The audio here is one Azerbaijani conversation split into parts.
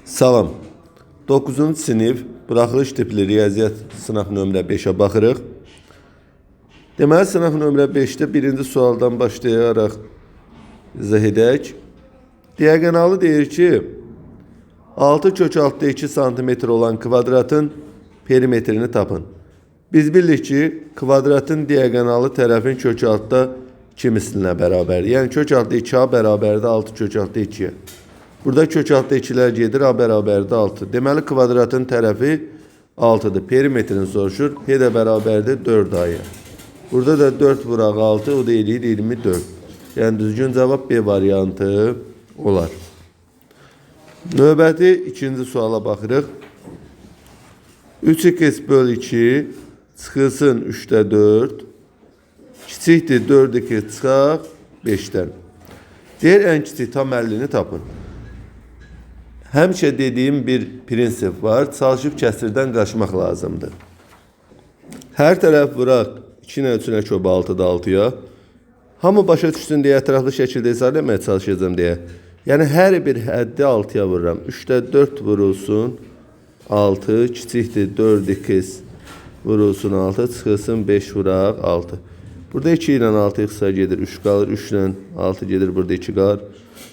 Salam. 9-cu sinif buraxılış tipli riyaziyyat sınaq nömrə 5-ə baxırıq. Deməli, sınaq nömrə 5-də birinci sualdan başlayaraq izah edək. Diagonalı deyir ki, 6 kök altda 2 cm olan kvadratın perimetrini tapın. Biz bilirik ki, kvadratın diagonalı tərəfin kök altda 2 mislinə bərabərdir. Yəni kök altda 2A bərabərdir 6 kök altda 2-yə. Burada kök altda 2'lər gedir, A bərabərdir 6. Deməli, kvadratın tərəfi 6'dır. Perimetrini soruşur. P də bərabərdir 4A'ya. Burada da 4 vuraq 6, o da eləyir 24. Yəni düzgün cavab B variantı olar. Növbəti ikinci suala baxırıq. 3x bölü 2 çıxılsın 3'də 4. Kiçikdir 4x çıxaq 5'dən. Deyir, ən kiçik tam 50'ni tapın. Həmişə dediyim bir prinsip var. Çalışıb kəsirdən qaçmaq lazımdır. Hər tərəf vuraq 2-nə 3-nə köb 6'da 6'ya. Hamı başa düşsün deyə ətraflı şəkildə izah etməyə çalışacağım deyə. Yəni hər bir həddi 6'ya vururam. 3'də 4 vurulsun 6, kiçikdir 4x vurulsun 6, çıxılsın 5 vuraq 6. Burada 2 ilə 6 xısa gedir, 3 qalır, 3 ilə 6 gedir, burada 2 qalır.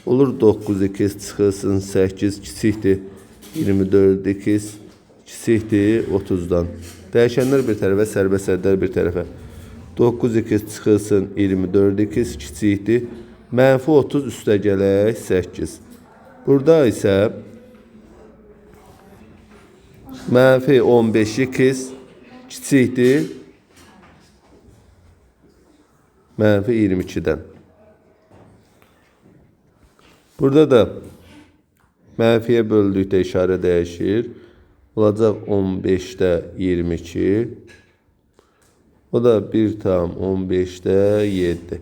Olur 9x çıxılsın 8, kiçikdir 24x, kiçikdir 30'dan. Dəyişənlər bir tərəfə, sərbəst ədlər bir tərəfə. 9x çıxılsın 24x, kiçikdir mənfi 30 üstə gələk 8. Burada isə mənfi 15x, kiçikdir mənfi 22'den. Burada da mənfiyə böldükdə işarə dəyişir. Olacaq 15'də 22. O da 1,15'də 7.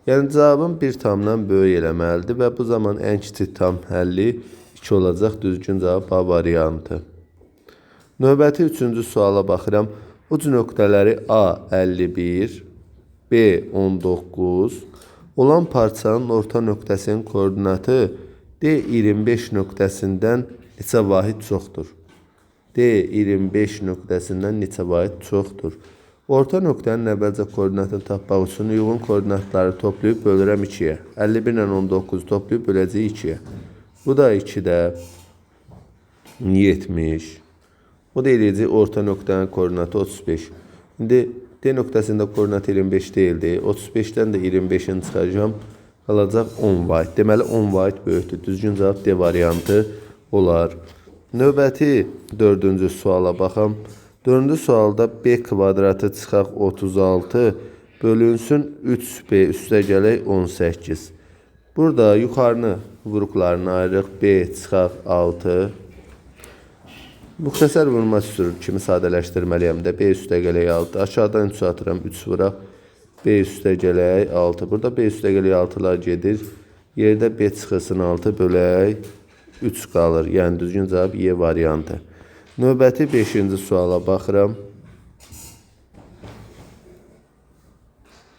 Yəni cavabın 1,dan böyük eləməlidir və bu zaman ən kiçik tam həlli 2 olacaq. Düzgün cavab A variantı. Növbəti 3-cü suala baxıram. Uc nöqtələri A 51, B 19 olan parçanın orta nöqtəsinin koordinatı D25 nöqtəsindən neçə vahid çoxdur? D25 nöqtəsindən neçə vahid çoxdur? Orta nöqtənin əvvəlcə koordinatını tapmaq üçün uyğun koordinatları toplayıb bölürəm 2'yə. 51 ilə 19 toplayıb böləcəyik 2'yə. Bu da 2'də 70. O da eləyəcək orta nöqtənin koordinatı 35. İndi D nöqtəsində koordinat 25 değildi. 35'dən də 25'ini çıxacağım. Qalacaq 10 vahid. Deməli 10 vahid böyükdür. Düzgün cavab D variantı olar. Növbəti 4-cü suala baxam. 4-cü sualda B kvadratı çıxaq 36 bölünsün 3B üstə gələk 18. Burada yuxarını vuruqlarını ayırıq. B çıxaq 6. Müxtəsər vurma sürür kimi sadələşdirməliyəm də. B üstə gələk 6. Aşağıdan 3 atıram. 3 vuraq. B üstə gələk 6. Burada B üstə gələk 6'lar gedir. Yerdə B çıxılsın 6 bölək 3 qalır. Yəni düzgün cavab E variantı. Növbəti 5-ci suala baxıram.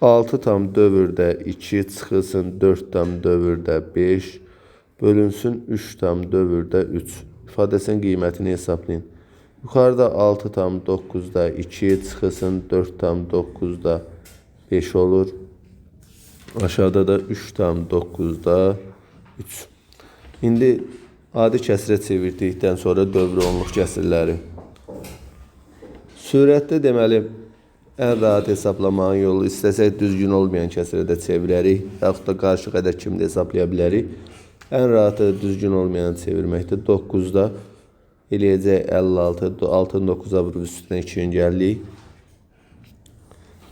6 tam dövrdə 2 çıxılsın 4 tam dövrdə 5 bölünsün 3 tam dövrdə 3. İfadəsinin qiymətini hesablayın. Yuxarıda 6 tam 9'da 2 çıxılsın 4 tam 9'da 5 olur. Aşağıda da 3 tam 9'da 3. İndi adi kəsrə çevirdikdən sonra dövr onluq kəsirləri. Sürətdə deməli ən rahat hesablamağın yolu istəsək düzgün olmayan kəsrə də çevirərik. Yaxud da qarşı qədər kimi də hesablaya bilərik. Ən rahatı düzgün olmayanı çevirməkdir. 9'da eləyəcək 56. 6'nı 9'a vurub üstünə 2'nin gəldik.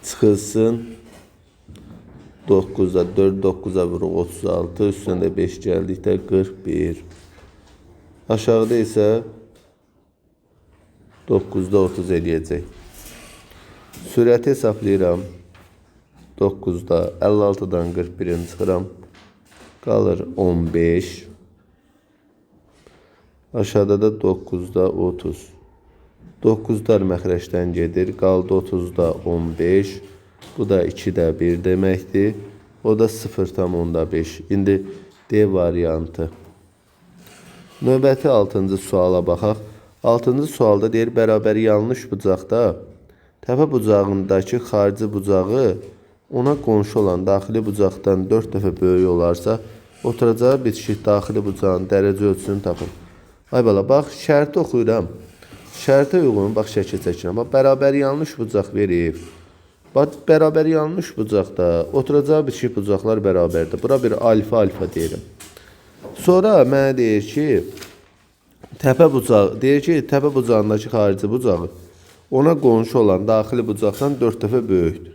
Çıxılsın 9'da 4 9'a vurub 36. Üstünə də 5 gəldikdə 41. Aşağıda isə 9'da 30 eləyəcək. Sürəti hesablayıram. 9'da 56'dan 41'ini çıxıram. Qalır 15. Aşağıda da 9'da 30. 9'lar məxrəcdən gedir. Qaldı 30'da 15. Bu da 2'də 1 deməkdir. O da 0,5. İndi D variantı. Növbəti 6-cı suala baxaq. 6-cı sualda deyir, bərabəri yanlış bucaqda təpə bucağındakı xarici bucağı ona qonşu olan daxili bucaqdan 4 dəfə böyük olarsa, oturacağı bitişik daxili bucağın dərəcə ölçüsünü tapın. Ay bala, bax, şərti oxuyuram. Şərtə uyğun, bax, şəkil çəkirəm. Bax, bərabəri yanlış bucaq verib. Bax, bərabəri yanlış bucaqda oturacağı bitişik bucaqlar bərabərdir. Bura bir alfa deyirəm. Sonra mənə deyir ki, təpə bucağındakı xarici bucağı ona qonşu olan daxili bucaqdan 4 dəfə böyükdür.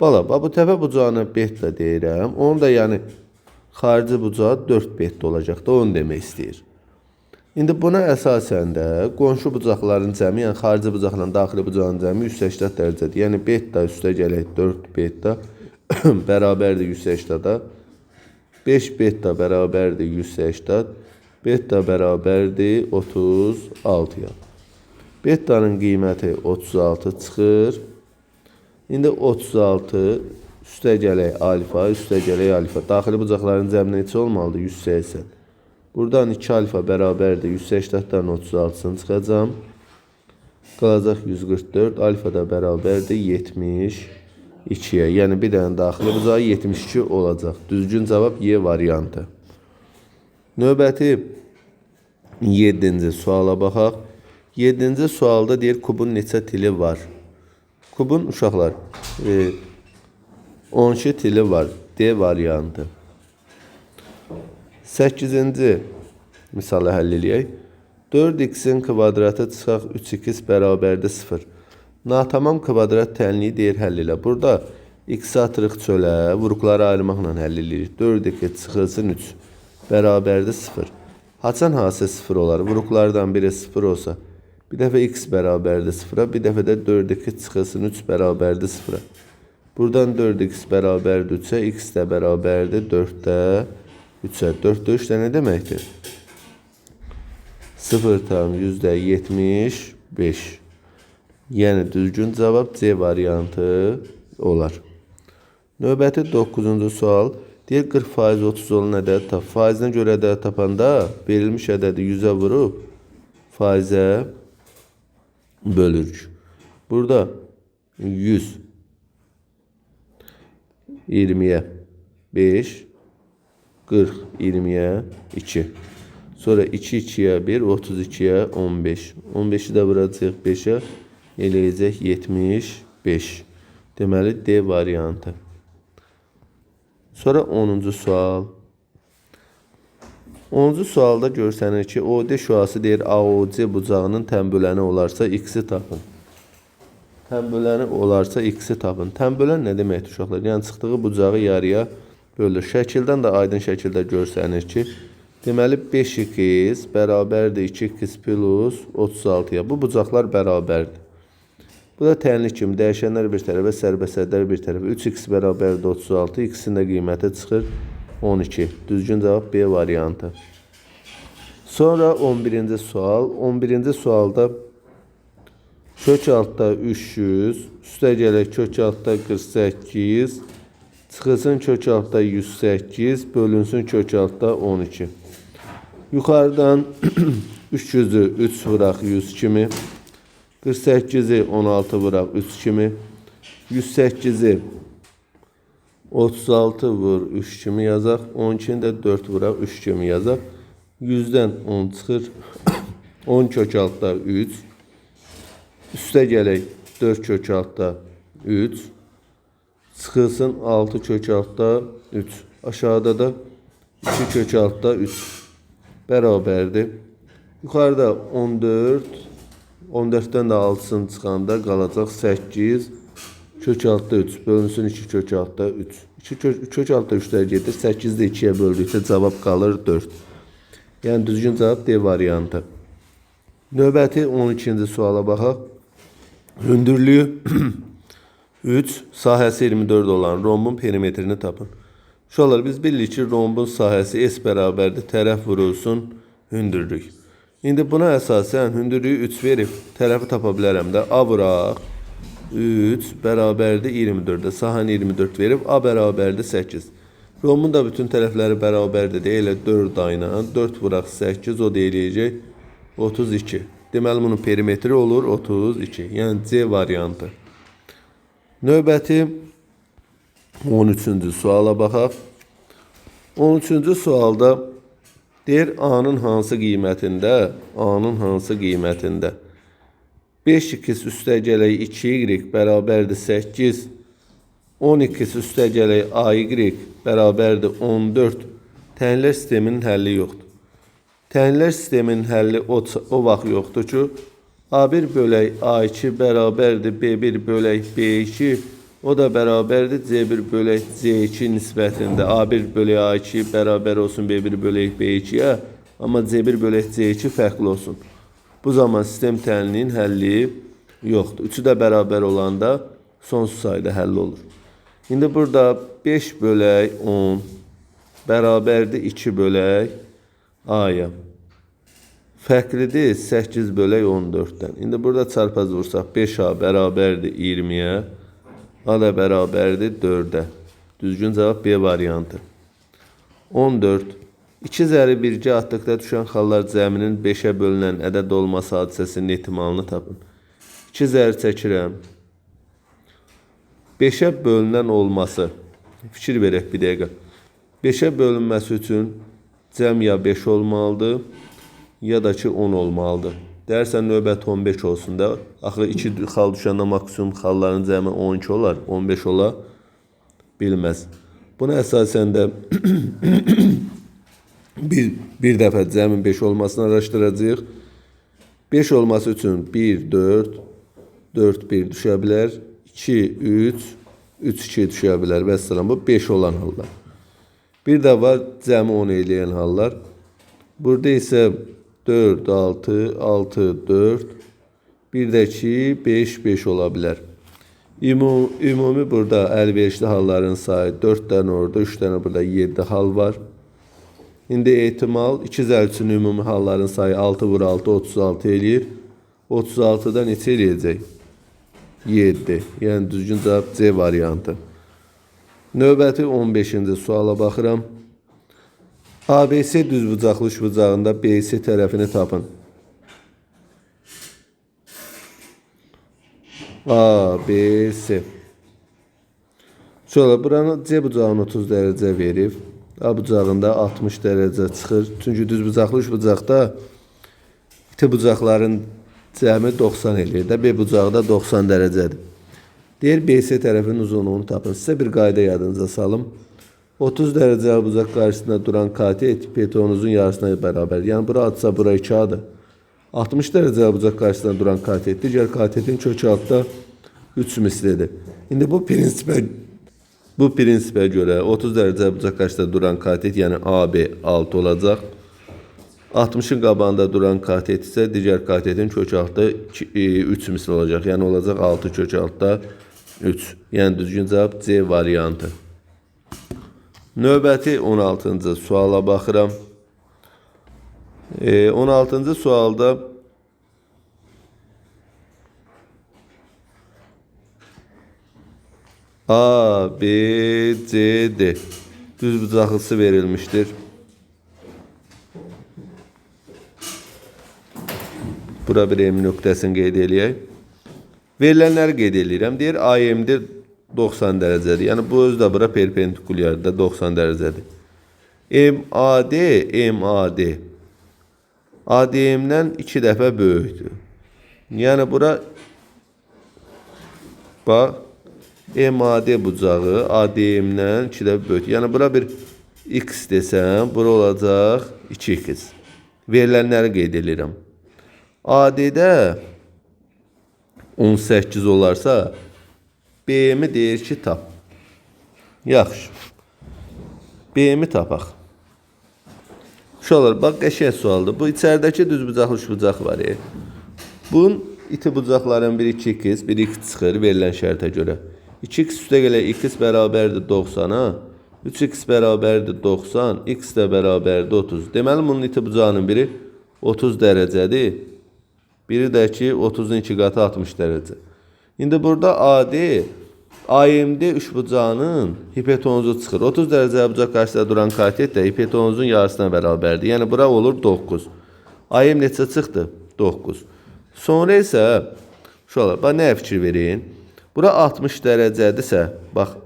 Bala, bu təpə bucağına betlə deyirəm. Onu da yəni xarici bucağı 4 betlə olacaq da, onu demək istəyir. İndi buna əsasən də qonşu bucaqların cəmi, yəni xarici bucaqla daxili bucağın cəmi 180 dərəcədir. Yəni beta üstə gələk 4 beta bərabərdir 180-da. 5 beta bərabərdir 180. Beta bərabərdir 36-ya. Beta'nın qiyməti 36 çıxır. İndi 36 üstə gələk alfa, üstə gələk alfa. Daxili bucaqların cəmi neçə olmalıdır? 180. Buradan 2 alfa bərabərdir 180-dən 36-sını çıxacam. Qalacaq 144. Alfa da bərabərdir 72-yə. Yəni bir dənə daxili bucağı 72 olacaq. Düzgün cavab Y variantı. Növbəti 7-ci suala baxaq. 7-ci sualda deyir, kubun neçə tili var? Kubun, uşaqlar, 12 tili var. D variantı. 8-ci misalı həll eləyək. 4x-in kvadratı çıxaq 3x bərabərdir 0. Natamam kvadrat tənliyi deyir həll elə. Burada x-i atırıq çölə, vuruqları ayırmaqla həll eləyirik. 4x çıxılsın 3 bərabərdir 0. Haçan hansı 0 olar? Vuruqlardan biri 0 olsa, bir dəfə x bərabərdir 0-a, bir dəfə də 4x çıxılsın 3 bərabərdir 0-a. Buradan 4x bərabərdir 3-ə, x də bərabərdir 4-də 3-ə. 4-də 3 də nə deməkdir? 0,75. Yəni düzgün cavab C variantı olar. Növbəti 9-cu sual. Deyir, 40% 30 olan ədəd tap. Faizinə görə ədəd tapanda verilmiş ədədi 100-ə vurub faizə bölürük. Burada 100 20-yə 5, 40 20-yə 2. Sonra 2 2-yə 1, 32-yə 15. 15-i də vuracaq 5-ə, eləyəcək 75. Deməli D variantı. Sonra 10-cu sual. 10-cu sualda görsənir ki, OD şüası deyir, AOC bucağının tənböləni olarsa x-i tapın. Tənböləni olarsa x-i tapın. Tənbölən nə deməkdir uşaqlar? Yəni çıxdığı bucağı yarıya bölür. Şəkildən də aydın şəkildə görsənir ki, deməli 5x bərabərdir 2x plus 36-ya. Bu bucaqlar bərabərdir. Bu da tənlik kimi dəyişənlər bir tərəfə, sərbəsədlər bir tərəfə. 3x bərabərdir 36, x-in də qiyməti çıxır 12. Düzgün cavab B variantı. Sonra 11-ci sual. 11-ci sualda kök altda 300, üstə gələk kök altda 48, çıxılsın kök altda 108, bölünsün kök altda 12. Yuxarıdan 300-ü 3 vuraq 100 kimi, 48-i 16 vuraq 3 kimi, 108-i 36 vur 3 kimi yazaq, 12-ni də 4 vuraq 3 kimi yazaq. 100-dən 10 çıxır, 10 kök altda 3, üstə gələk 4 kök altda 3, çıxılsın 6 kök altda 3. Aşağıda da 2 kök altda 3 bərabərdir. Yuxarıda 14, 14-dən də 6-sını çıxanda qalacaq 8 kök altda 3. Bölünsün 2 kök altda 3. 2 kök altda 3-lər gedir. 8-də 2-yə böldükdə cavab qalır 4. Yəni düzgün cavab D variantı. Növbəti 12-ci suala baxaq. Hündürlüyü 3, sahəsi 24 olan rombun perimetrini tapın. Uşaqlar, biz bilirik ki, rombun sahəsi S bərabərdir, tərəf vurulsun hündürlük. İndi buna əsasən hündürlüyü 3 verib, tərəfi tapa bilərəm də. A vuraq 3 bərabərdir 24-də, sahəni 24 verib, A bərabərdir 8. Romun da bütün tərəfləri bərabərdir. Elə 4 ayla 4 vuraq 8 o da eləyəcək 32. Deməli bunun perimetri olur 32. Yəni C variantı. Növbəti 13-cü suala baxaq. 13-cü sualda deyir A-nın hansı qiymətində 5x üstəgələk 2y bərabərdir 8, 12x üstəgələk AY bərabərdir 14. Tənlər sisteminin həlli yoxdur. Tənlər sisteminin həlli o vaxt yoxdur ki, A1 bölək A2 bərabərdir B1 bölək B2, o da bərabərdir C1 bölək C2 nisbətində. A1 bölək A2 bərabər olsun B1 bölək B2-yə, amma C1 bölək C2 fərqli olsun. Bu zaman sistem tənlinin həlli yoxdur. Üçü də bərabər olanda sonsuz sayda həll olur. İndi burada 5 bölək 10 bərabərdir 2 bölək A-ya. Fərqlidir 8 bölək 14-dən. İndi burada çarpaz vursaq 5A bərabərdir 20-yə. A da bərabərdir 4-ə. Düzgün cavab B variantı. 14. 2 zəri birgə atdıqda düşən xallar cəminin 5-ə bölünən ədəd olması hadisəsinin ehtimalını tapın. 2 zəri çəkirəm. 5-ə bölünən olması. Fikir verək bir dəqiqə. 5-ə bölünməsi üçün cəm ya 5 olmalıdır, ya da ki 10 olmalıdır. Dərsən növbət 15 olsun da. Axı 2 xal düşəndə maksimum xalların cəmi 12 olar, 15 ola bilməz. Buna əsasən də bir dəfə cəmin 5 olmasını araşdıracağıq. 5 olması üçün 1, 4, 4, 1 düşə bilər. 2, 3, 3, 2 düşə bilər. Vəssalam, bu 5 olan hallar. Bir də var cəmi 10 eləyən hallar. Burada isə 4, 6, 6, 4, bir də ki 5, 5 ola bilər. Ümumi burada əlverişli halların sayı 4 dənə orada, 3 dənə burada 7 hal var. İndi ehtimal 2 zəl üçün ümumi halların sayı 6 vur 6, 36 eləyir. 36-da neçə eləyəcək? 7. Yəni düzgün cavab C variantı. Növbəti 15-ci suala baxıram. ABC düzbucaqlı üçbucağında BC tərəfini tapın. ABC. Sonra buranı C bucağını 30 dərəcə verib. A bucağında 60 dərəcə çıxır. Çünki düzbucaqlı üçbucaqda iti bucaqların cəmi 90 eləyir də. B bucağı da 90 dərəcədir. Deyir BC tərəfinin uzunluğunu tapın. Sizə bir qayda yadınıza salım. 30 dərəcə bucaq qarşısında duran katet betonunuzun yarısına bərabər. Yəni bura atsa bura 2A'dır. 60 dərəcə bucaq qarşısında duran katet digər katetin kökü altda 3 mislidir. İndi bu prinsipə görə 30 dərəcə bucaq qarşısında duran katet, yəni AB 6 olacaq. 60'ın qabağında duran katet isə digər katetin kökü altda 3 misli olacaq. Yəni olacaq 6 kökü altda 3. Yəni düzgün cavab C variantı. Növbəti 16-cı suala baxıram. 16-cı sualda A, B, C, D düzbucaqlısı verilmiştir. Bura bir M nöqtəsini qeyd eləyək. Verilənləri qeyd eləyirəm. Deyir AM'dir 90 dərəcədir. Yəni bu özü də bura perpendikulyardır, 90 dərəcədir. MAD ADM-dən 2 dəfə böyükdür. Yəni bura bax MAD bucağı ADM-dən 2 dəfə böyükdür. Yəni bura bir X desəm, bura olacaq 2X. Verilənləri qeyd eləyirəm. AD-də 18 olarsa B-mi deyir ki tap. Yaxşı. B-mi tapaq. Uşaqlar, bax qəşəng sualdır. Bu içəridəki düzbucaqlı üçbucaq var. Bunun iti bucaqların biri 2x, biri 2 çıxır verilən şərtə görə. 2x üstə gələ x bərabərdir 90-a, 3x bərabərdir 90, x də bərabərdir 30. Deməli bunun iti bucağının biri 30 dərəcədir. Biri də ki 30'un 2 qatı 60 dərəcə. İndi burada AD AMD üçbucağının hipotenuzu çıxır. 30 dərəcəyə bucaq qarşısında duran katet də hipotenuzun yarısına bərabərdir. Yəni bura olur 9. AM neçə çıxdı? 9. Sonra isə uşaqlar, bax nəyə fikir verin? Bura 60 dərəcədirsə, bax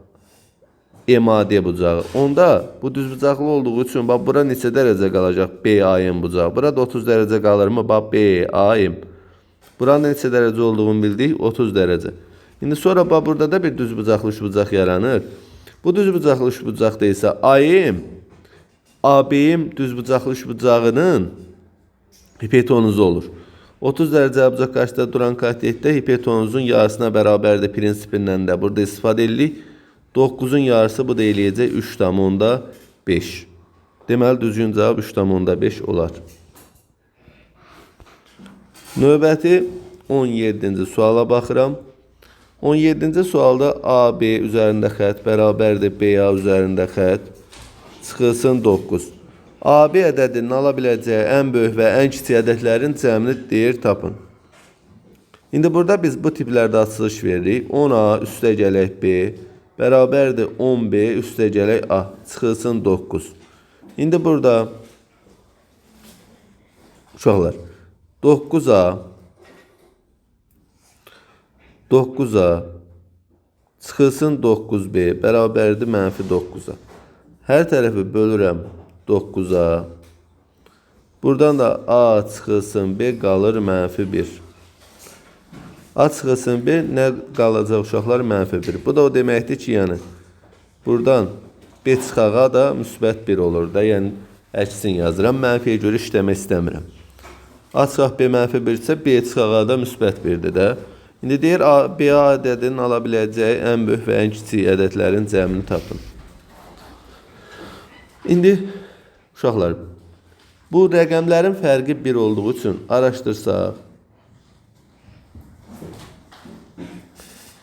MAD bucağı. Onda bu düzbucaqlı olduğu üçün bax bura neçə dərəcə qalacaq? BAM bucağı. Burada 30 dərəcə qalırmı? Bax BAM. Buranın neçə dərəcə olduğunu bildik? 30 dərəcə. İndi sonra bax burada da bir düzbucaqlı üçbucaq yaranır. Bu düzbucaqlı üçbucaqda isə AM ABM düzbucaqlı üçbucağının hipotenuzu olur. 30 dərəcə bucaq qarşısında duran katetdə hipotenuzun yarısına bərabərdir prinsipindən də burada istifadə edirik. 9'un yarısı bu da eləyəcək 3,5. Deməli düzgün cavab 3,5 olar. Növbəti 17-ci suala baxıram. 17-ci sualda AB üzərində xətt bərabərdir BA üzərində xətt çıxılsın 9. AB ədədinin ala biləcəyi ən böyük və ən kiçik ədədlərin cəmini deyir tapın. İndi burada biz bu tiplərdə açılış veririk. 10A üstə gələk B bərabərdir 10B üstə gələk A çıxılsın 9. İndi burada uşaqlar 9A çıxılsın 9B bərabərdir mənfi 9A. Hər tərəfi bölürəm 9A. Buradan da A çıxılsın B qalır mənfi 1. A çıxılsın B nə qalacaq uşaqlar? Mənfi 1. Bu da o deməkdir ki, yəni buradan B çıxağa da müsbət 1 olur da. Yəni əksin yazıram. Mənfiyə görə işləmək istəmirəm. A çıxaq B mənfi 1 isə B çıxağa da müsbət 1-dir də. İndi deyir BA ədədinin ala biləcəyi ən böyük və ən kiçik ədədlərin cəmini tapın. İndi uşaqlar, bu rəqəmlərin fərqi 1 olduğu üçün araşdırsaq,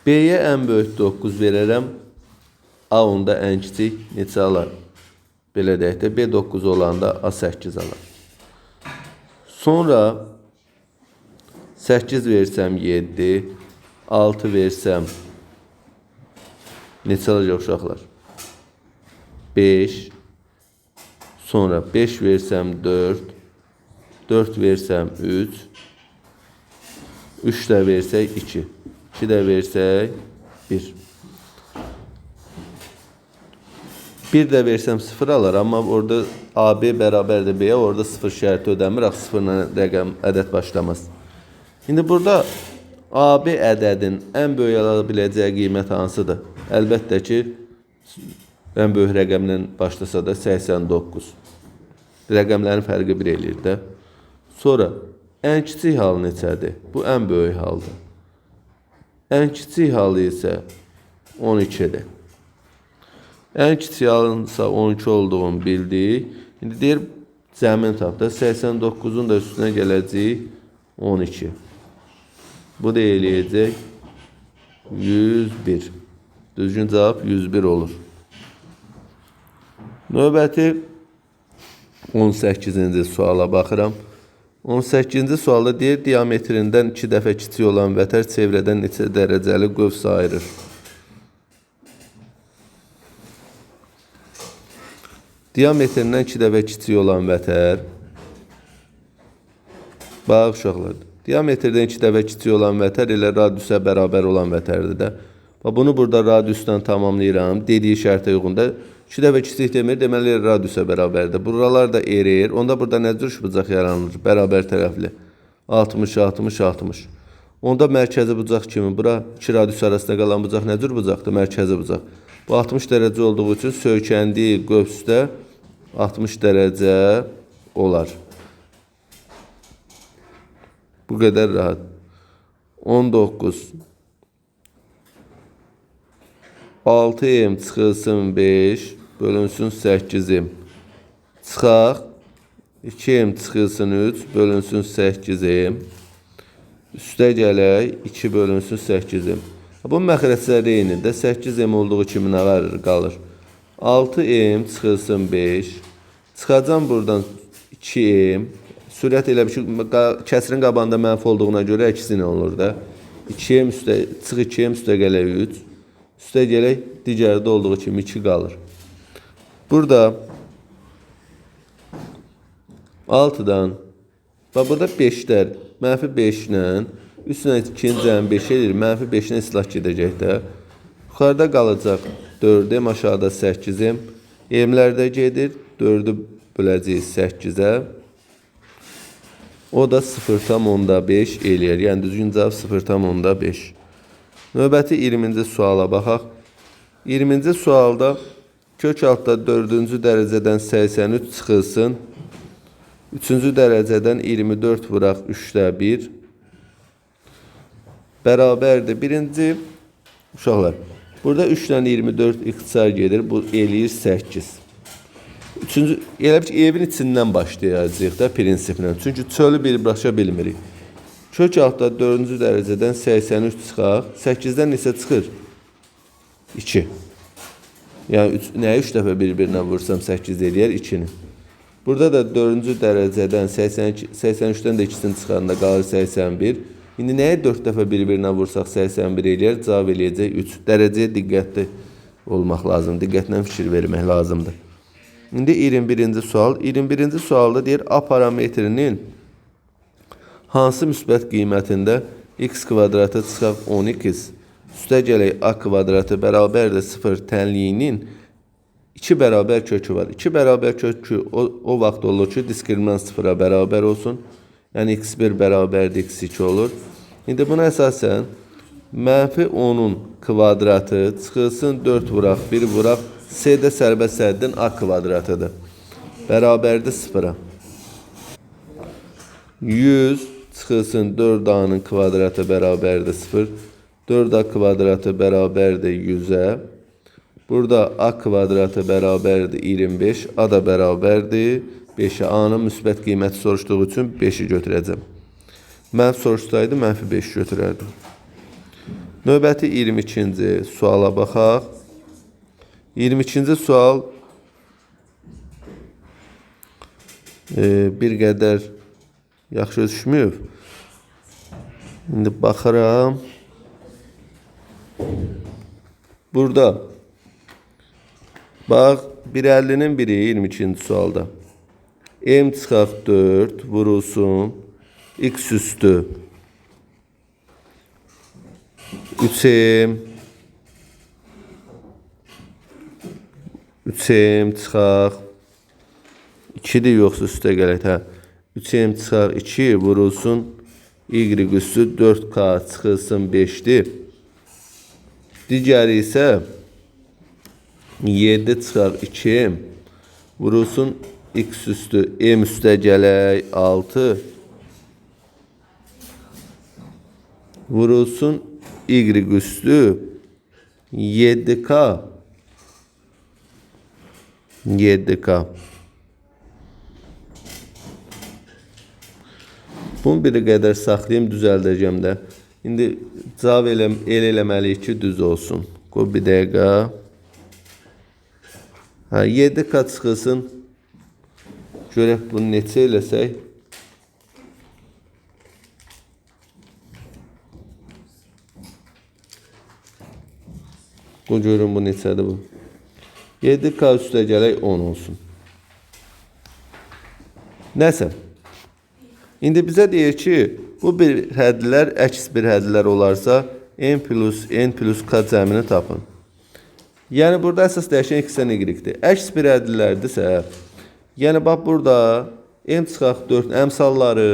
B'yə ən böyük 9 verərəm, A onda ən kiçik neçə alar? Belə deyək də, B 9 olanda A 8 alar. Sonra 8 versəm 7, 6 versəm neçə alacaq uşaqlar? 5. Sonra 5 versəm 4, 4 versəm 3, 3 də versək 2, 2 də versək 1. 1 də versəm 0 alır, amma orada AB bərabərdir B-yə, orada 0 şərti ödəmir, 0-la rəqəm ədəd başlamaz. İndi burada AB ədədin ən böyük ala biləcəyi qiymət hansıdır? Əlbəttə ki, ən böyük rəqəmlə başlasa da 89. Rəqəmlərin fərqi 1 eləyir də. Sonra ən kiçik hal neçədir? Bu ən böyük haldır. Ən kiçik halı isə 12-dir. Ən kiçik halınsa 12 olduğunu bildik. İndi deyir cəmin tapdı. 89'un da üstünə gələcək 12. Bu da eləyəcək 101. Düzgün cavab 101 olur. Növbəti 18-ci suala baxıram. 18-ci sualda deyir, diametrindən 2 dəfə kiçik olan vətər çevrədən neçə dərəcəli qövs ayırır? Diametrindən 2 dəfə kiçik olan vətər, bax uşaqlar, diametrdən 2 dəfə kiçik olan vətər ilə radiusa bərabər olan vətərdir də. Bunu burada radiusdan tamamlayıram. Dediyi şərtə uyğunda 2 dəfə kiçik demir, deməli radiusa bərabərdir. Buralar da eriyir. Onda burada nə cür üçbucaq yaranır? Bərabər tərəfli. 60, 60, 60. Onda mərkəzi bucaq kimi bura 2 radius arasında qalan bucaq nə cür bucaqdır? Mərkəzi bucaq. Bu 60 dərəcə olduğu üçün söykəndiyi qövsdə 60 dərəcə olar. Bu qədər rahat. 19. 6M çıxılsın 5 bölünsün 8M. Çıxaq 2M çıxılsın 3 bölünsün 8M. Üstə gələk 2 bölünsün 8M. Bu məxrəcləri eynidir. 8M olduğu kimi nə qalır? 6M çıxılsın 5. Çıxacam buradan 2M. Sürət elə bir ki, kəsirin qabağında mənfi olduğuna görə əksinə olur da. 2M üstə, çıx 2M üstə gələk 3. Üstə gələk, digərdə olduğu kimi 2 qalır. Burada 6-dan və burada 5-lər mənfi 5 ilə üstünə 2-ni cəmi 5 edir. Mənfi 5 ilə islah gedəcək də. Yuxarıda qalacaq 4-im, aşağıda 8-im. Emlərdə gedir. 4-ü böləcəyik 8-ə. O da 0,5 eləyər. Yəni düzgün cavab 0,5. Növbəti 20-ci suala baxaq. 20-ci sualda kök altda 4-cü dərəcədən 83 çıxılsın. 3-cü dərəcədən 24 vuraq 3-də 1. Bərabərdir. Birinci uşaqlar. Burada 3 ilə 24 ixtisar gedir. Bu eləyir 8. Üçüncü, elə bir ki, evin içindən başlayacağıq da prinsiplə. Çünki çölü birbaşa bilmirik. Kök altda 4-cü dərəcədən 83 çıxaq. 8-dən neçə çıxır? 2. Yəni, nəyə 3 dəfə bir-birinə vursam 8 eləyər 2-ni. Burada da 4-cü dərəcədən 83-dən də 2-sini çıxarında qalır 81. İndi nəyə 4 dəfə bir-birinə vursaq 81 eləyər? Cavab eləyəcək 3. Dərəcəyə diqqətli olmaq lazımdır. Diqqətlə fikir vermək lazımdır. İndi 21-ci sual. 21-ci sualda deyir, A parametrinin hansı müsbət qiymətində x kvadratı çıxaq 10x üstə gələk A kvadratı bərabərdir 0 tənliyinin 2 bərabər kökü var. 2 bərabər kökü o vaxt olur ki, diskriminant 0-a bərabər olsun. Yəni x1 bərabərdir x2 olur. İndi buna əsasən mənfi 10-un kvadratı çıxılsın 4 vuraq 1 vuraq C-də sərbəst həddin A kvadratıdır. Bərabərdir 0-a. 100 çıxılsın 4A-nın kvadratı bərabərdir 0. 4A kvadratı bərabərdir 100-ə. Burada A kvadratı bərabərdir 25. A da bərabərdir 5-ə. A-nın müsbət qiyməti soruşduğu üçün 5-i götürəcəm. Mən soruşsaydı mənfi 5 götürərdim. Növbəti 22-ci suala baxaq. 22-ci sual bir qədər yaxşı düşmüyor. İndi baxıram. Burada bax 1.50-nin biri 22-ci sualda. M çıxaq 4 vurulsun x üstü 3m 3m çıxaq 2-dir yoxsa üstə gələk, hə. 3m çıxaq 2 vurulsun y üstü 4k çıxılsın 5-dir. Digəri isə 7 çıxaq 2m vurulsun x üstü m üstə gələk 6 vurulsun y üstü 7k 7k. Bunu bir qədər saxlayayım, düzəldəcəm də. İndi cavab elə eləməliyik ki, düz olsun. Qoy bir dəqiqə. Hə, 7k çıxılsın. Görək bunu neçə eləsək. Bu görün bu neçədir bu. 7k üstə gələk 10 olsun. Nəsə. İndi bizə deyir ki, bu bir hədlər əks bir hədlər olarsa n plus k cəmini tapın. Yəni burada əsas dəyişən x-dən y-dir. Əks bir hədlərdirsə, yəni bax burada m çıxaq 4 əmsalları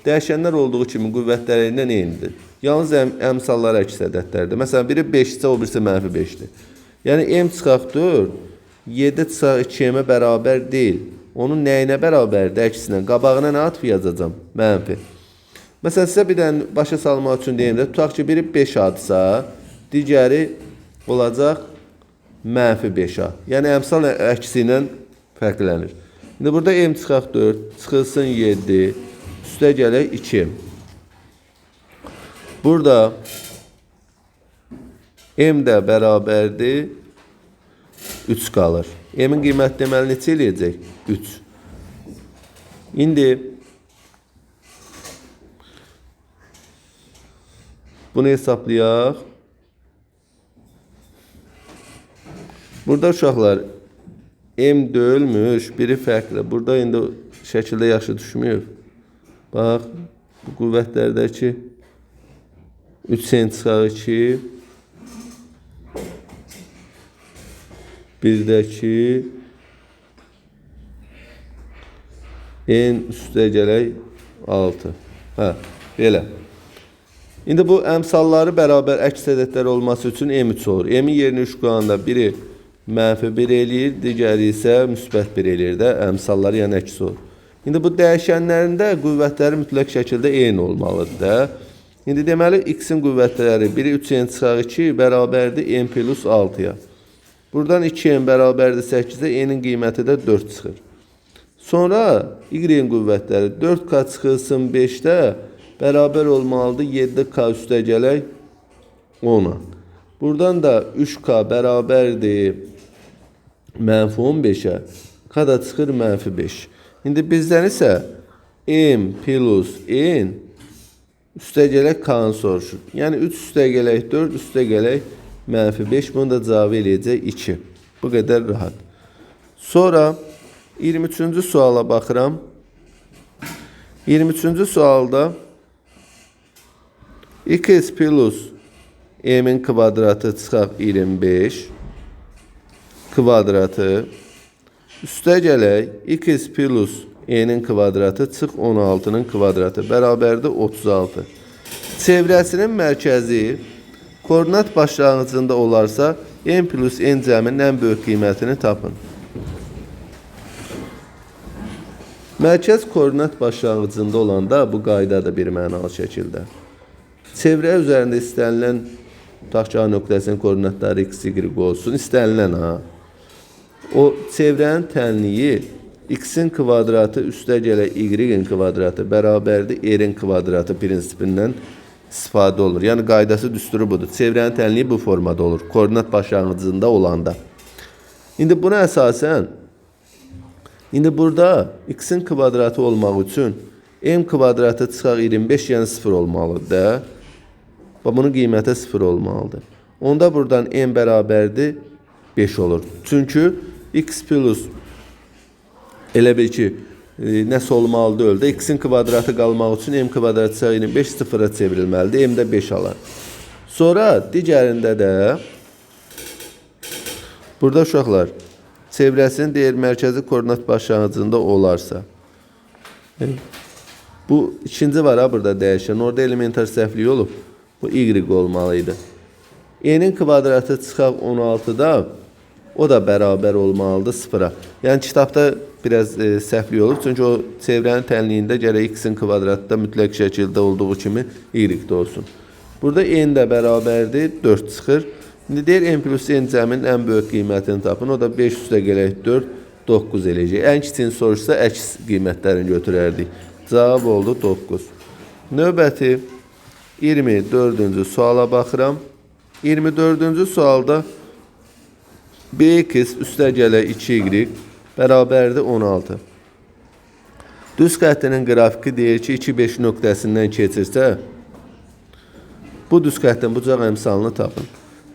dəyişənlər olduğu kimi qüvvətlərindən eynidir. Yalnız əmsallar əks ədədlərdir. Məsələn, biri 5-dir, o birisi mənfi 5-dir. Yəni m çıxaq 4 7 çıxaq 2m-ə bərabər deyil. Onun nəyinə bərabərdir? Əksinə, qabağına nə atıb yazacağam? Mənfi. Məsələn, sizə bir dənə başa salmaq üçün deyim də, tutaq ki, biri 5A-dırsa, digəri olacaq mənfi 5A. Yəni, əmsal əksi ilə fərqlənir. İndi burada m çıxaq 4, çıxılsın 7, üstə gələk 2. Burada m də bərabərdir 3 qalır. M-in qiyməti deməli neçə eləyəcək? 3. İndi bunu hesablayaq. Burada uşaqlar M döyülmüş, biri fərqli. Burada indi şəkildə yaxşı düşmüyor. Bax, bu qüvvətlərdəki 3 çıxar 2, birdəki n üstə gələk 6. Hə, belə. İndi bu əmsalları bərabər əks ədədlər olması üçün M3 olur. M-in yerini 3 qoyanda biri -1 eləyir, digəri isə müsbət 1 eləyir də, əmsalları yəni əks olur. İndi bu dəyişənlərində qüvvətləri mütləq şəkildə eyni olmalıdır da. İndi deməli x-in qüvvətləri biri 3n çıxar 2 bərabərdir n plus 6-ya. Buradan 2n bərabərdir 8-ə, n-in qiyməti də 4 çıxır. Sonra y-in qüvvətləri 4k çıxılsın 5-də bərabər olmalıdır 7k üstə gələk 10-a. Buradan da 3k bərabərdir -15-ə. K da çıxır -5. İndi bizdən isə m plus n üstə gələk k-nı soruşur. Yəni 3 üstə gələk 4 üstə gələk -5. Bunu da cavab eləyəcək 2. Bu qədər rahat. Sonra 23-cü suala baxıram. 23-cü sualda x plus m-in kvadratı çıxaq 25 kvadratı üstə gələk x plus n-in kvadratı çıx 16-nın kvadratı bərabərdir 36. Çevrəsinin mərkəzi koordinat başlanğıcında olarsa n plus n cəminin ən böyük qiymətini tapın. Mərkəz koordinat başlanğıcında olanda bu qaydadır bir mənalı şəkildə. Çevrə üzərində istənilən tutaq ki, A nöqtəsinin koordinatları x, y olsun. İstənilən ha. O çevrənin tənliyi x-in kvadratı üstə gələ y-in kvadratı bərabərdir r-in kvadratı prinsipindən istifadə olur. Yəni qaydası düsturu budur. Çevrənin tənliyi bu formada olur. Koordinat başlanğıcında olanda. İndi buna əsasən burada x-in kvadratı olmaq üçün m kvadratı çıxaq 25, yəni 0 olmalıdır da. Bunun qiyməti 0 olmalıdır. Onda buradan m bərabərdir 5 olur. Çünki x plus elə bil ki, nəsə olmalıdır öldü. X-in kvadratı qalmaq üçün m kvadratı çıxaq 25 sıfıra çevrilməlidir. M də 5 alar. Sonra digərində də burada uşaqlar çevrəsinin deyir mərkəzi koordinat başlanğıcında olarsa. Bu ikinci var ha burada dəyişən. Orada elementar səhvliyi olub. Bu y olmalıydı. N'in kvadratı çıxaq 16-da o da bərabər olmalıdır 0-a. Yəni kitabda biraz səhvli olur. Çünki o çevrənin tənliyində gərək x-in kvadratda mütləq şəkildə olduğu kimi y-də olsun. Burada n də bərabərdir 4 çıxır. İndi deyir n plus n cəminin ən böyük qiymətini tapın. O da 5 üstə gələk 4, 9 eləyəcək. Ən kiçiyini soruşsa əks qiymətlərini götürərdik. Cavab oldu 9. Növbəti 24-cü suala baxıram. 24-cü sualda bx üstə gələ 2y bərabərdir 16. Düz xəttinin qrafiki deyir ki 2-5 nöqtəsindən keçirsə bu düz xəttin bucaq əmsalını tapın.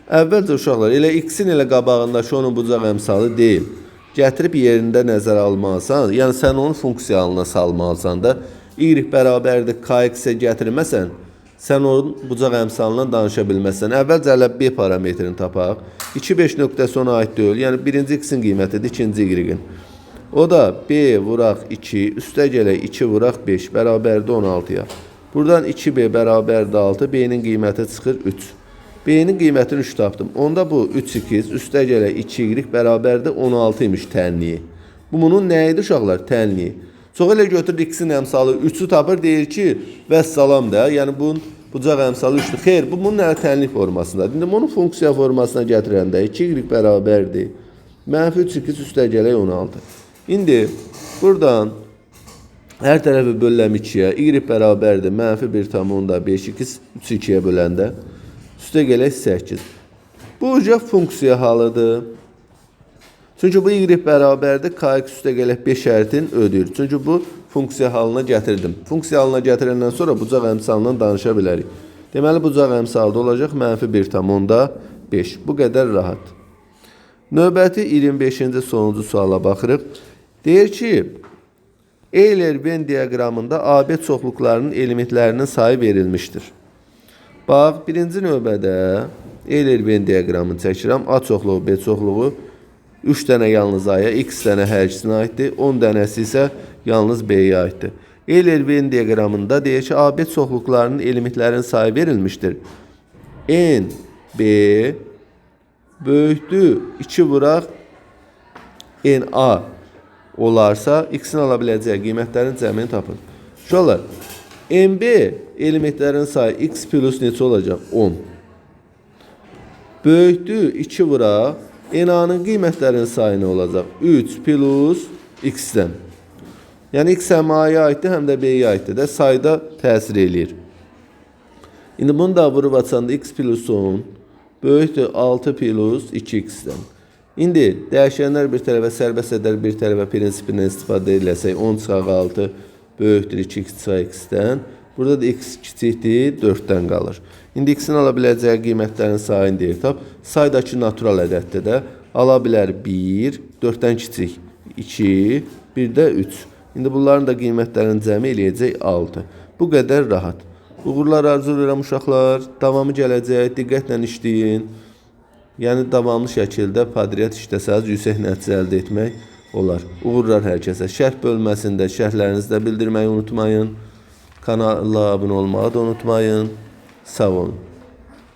Əvvəlcə uşaqlar elə x-in elə qabağındakı onun bucaq əmsalı deyil. Gətirib yerində nəzərə almalısan, yəni sən onun funksiyalına salmalısan da y bərabərdir kx-ə gətirməsən, sən onun bucaq əmsalından danışa bilməzsən. Əvvəlcə elə b parametrini tapaq. 2-5 nöqtəsi ona aid deyil. Yəni birinci x-in qiymətidir, ikinci y-in. O da b vuraq 2, üstə gələk 2 vuraq 5 bərabərdir 16-ya. Buradan 2b bərabərdir 6, b-nin qiyməti çıxır 3. B-nin qiymətini 3 tapdım. Onda bu 3x üstə gələk 2y bərabərdir 16 imiş tənliyi. Bunun nə idi uşaqlar? Tənliyi. Çox elə götürür x-in əmsalı 3-ü tapır, deyir ki, vəssalam da, yəni bunun bucaq əmsalı 3-dür. Xeyr, bu bunun tənlik formasındadır. İndi bunu funksiya formasına gətirəndə 2y bərabərdir. -3x üstə gələk 16. İndi buradan hər tərəfi bölüləm 2-yə, y bərabərdir -1,5x 3-2-yə böləndə üstə gələk 8. Bu uca funksiya halıdır. Çünki bu y bərabərdir kx üstə gələk 5 şərtin ödəyir. Çünki bu funksiya halına gətirdim. Funksiya halına gətirəndən sonra bucaq əmsalından danışa bilərik. Deməli bucaq əmsalda olacaq -1,5. Bu qədər rahat. Növbəti 25-ci sonuncu suala baxırıq. Deyir ki, Euler-Venn diaqramında AB çoxluqlarının elementlərinin sayı verilmişdir. Bax, birinci növbədə Euler-Venn diaqramını çəkirəm. A çoxluğu, B çoxluğu 3 dənə yalnız A-ya, x dənə hər ikisinə aiddir. 10 dənəsi isə yalnız B-yə aiddir. Euler-Venn diaqramında deyir ki, AB çoxluqlarının elementlərinin sayı verilmişdir. N, B böyükdür 2 vuraq N, A olarsa, x-in ala biləcəyi qiymətlərin cəmini tapın. Uşaqlar, NB elementlərin sayı x plus neçə olacaq? 10. Böyükdür 2 vuraq NA-nın qiymətlərin sayı nə olacaq? 3 plus x-dən. Yəni x həm A-ya aiddir, həm də B-yə aiddir də sayda təsir eləyir. İndi bunu da vurub açanda x plus 10 böyükdür 6 plus 2x-dən. İndi dəyişənlər bir tərəfə, sərbəst ədəd bir tərəfə prinsipindən istifadə ediləsək 10 çıxaq 6 böyükdür 2x çıxaq x-dən. Burada da x kiçikdir 4-dən qalır. İndi x-in ala biləcəyi qiymətlərin sayını deyir tap. Saydakı natural ədəddir də. Ala bilər 1, 4-dən kiçik 2, bir də 3. İndi bunların da qiymətlərin cəmi eləyəcək 6. Bu qədər rahat. Uğurlar arzu edirəm uşaqlar. Davamı gələcək. Diqqətlə işləyin. Yəni davamlı şəkildə padriyyat işləsəz yüksək nəticə əldə etmək olar. Uğurlar hər kəsə. Şərh bölməsində şərhlərinizi də bildirməyi unutmayın. Kanala abunə olmağı da unutmayın. Sağ olun.